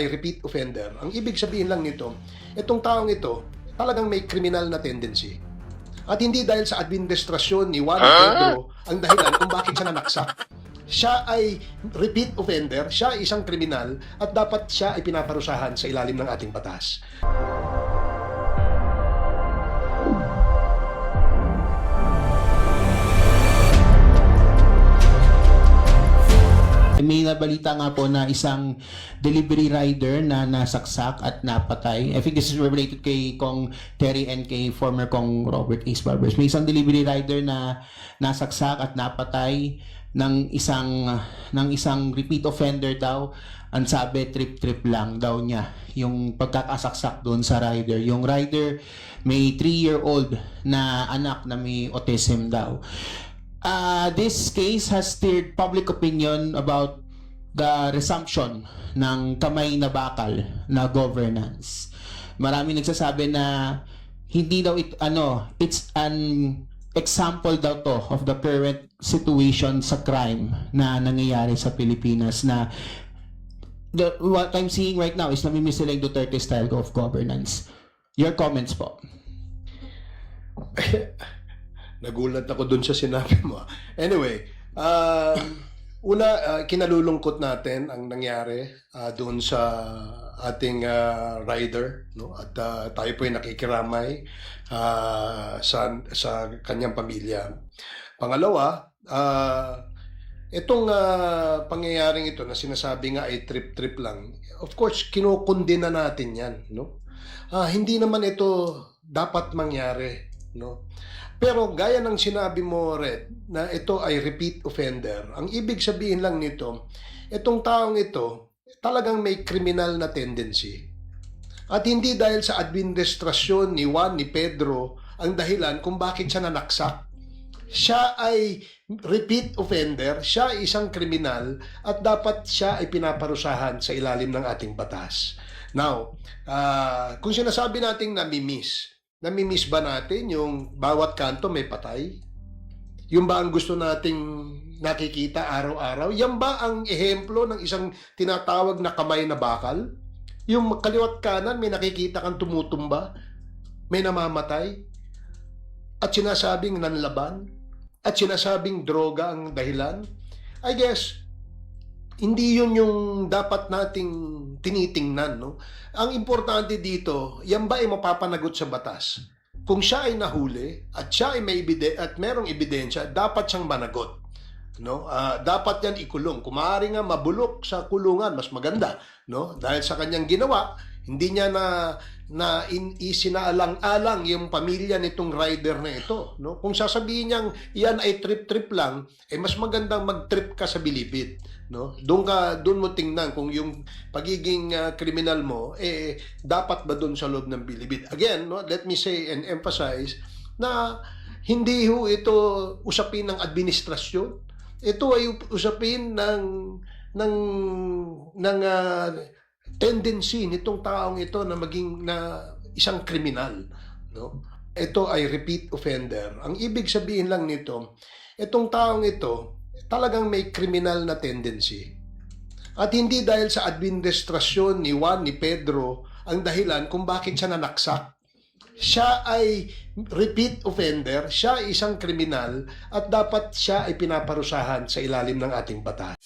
ay repeat offender. Ang ibig sabihin lang nito, itong taong ito talagang may criminal na tendency. At hindi dahil sa administrasyon ni Juan Pedro ang dahilan kung bakit siya nanaksak. Siya ay repeat offender, siya ay isang kriminal at dapat siya ay pinaparusahan sa ilalim ng ating batas. May nabalita nga po na isang delivery rider na nasaksak at napatay. I think this is related kay Kong Terry and kay former Kong Robert Ace Barbers. May isang delivery rider na nasaksak at napatay ng isang repeat offender daw. Ang sabi, trip lang daw niya yung pagkakasaksak doon sa rider. Yung rider may 3-year-old na anak na may autism daw. This case has stirred public opinion about the resumption ng kamay na bakal na governance. Marami nagsasabi na hindi daw it's an example daw to of the current situation sa crime na nangyayari sa Pilipinas, na what I'm seeing right now is namimiss nila yung Duterte style of governance. Your comments po. Nagulat ako dun sa sinabi mo. Anyway, kinalulungkot natin ang nangyari doon sa ating rider, no? At tayo po ay nakikiramay sa kanyang pamilya. Pangalawa, itong pangyayaring ito na sinasabi nga ay trip lang. Of course, kinukundina natin 'yan, no? Hindi naman ito dapat mangyari, no? Pero gaya ng sinabi mo, Red, na ito ay repeat offender, ang ibig sabihin lang nito, itong taong ito talagang may criminal na tendency. At hindi dahil sa administrasyon ni Juan ni Pedro ang dahilan kung bakit siya nanaksak. Siya ay repeat offender, siya ay isang kriminal at dapat siya ay pinaparusahan sa ilalim ng ating batas. Now, kung sinasabi nating namimiss ba natin yung bawat kanto may patay? Yung ba ang gusto nating nakikita araw-araw? Yan ba ang ehemplo ng isang tinatawag na kamay na bakal? Yung kaliwat kanan may nakikita kang tumutumba, may namamatay, at sinasabing nanlaban, at sinasabing droga ang dahilan? I guess, hindi yun yung dapat nating tinitingnan, no? Ang importante dito, yan ba ay mapapanagot sa batas? Kung siya ay nahuli at siya ay merong ebidensya, dapat siyang managot, no? Dapat yan ikulong. Kung maaari nga mabulok sa kulungan, mas maganda, no? Dahil sa kanyang ginawa, hindi niya isinaalang-alang yung pamilya nitong rider na ito, no? Kung sasabihin niyang yan ay trip lang, mas magandang mag-trip ka sa bilibid, no? Doon mo tingnan kung yung pagiging kriminal mo dapat ba doon sa loob ng bilibid. Again, no, let me say and emphasize na hindi ho ito usapin ng administrasyon. Ito ay usapin ng tendency nitong taong ito na maging isang kriminal, no? Ito ay repeat offender. Ang ibig sabihin lang nito, itong taong ito talagang may criminal na tendency. At hindi dahil sa administrasyon ni Juan ni Pedro ang dahilan kung bakit siya nanaksak. Siya ay repeat offender, siya ay isang kriminal at dapat siya ay pinaparusahan sa ilalim ng ating batas.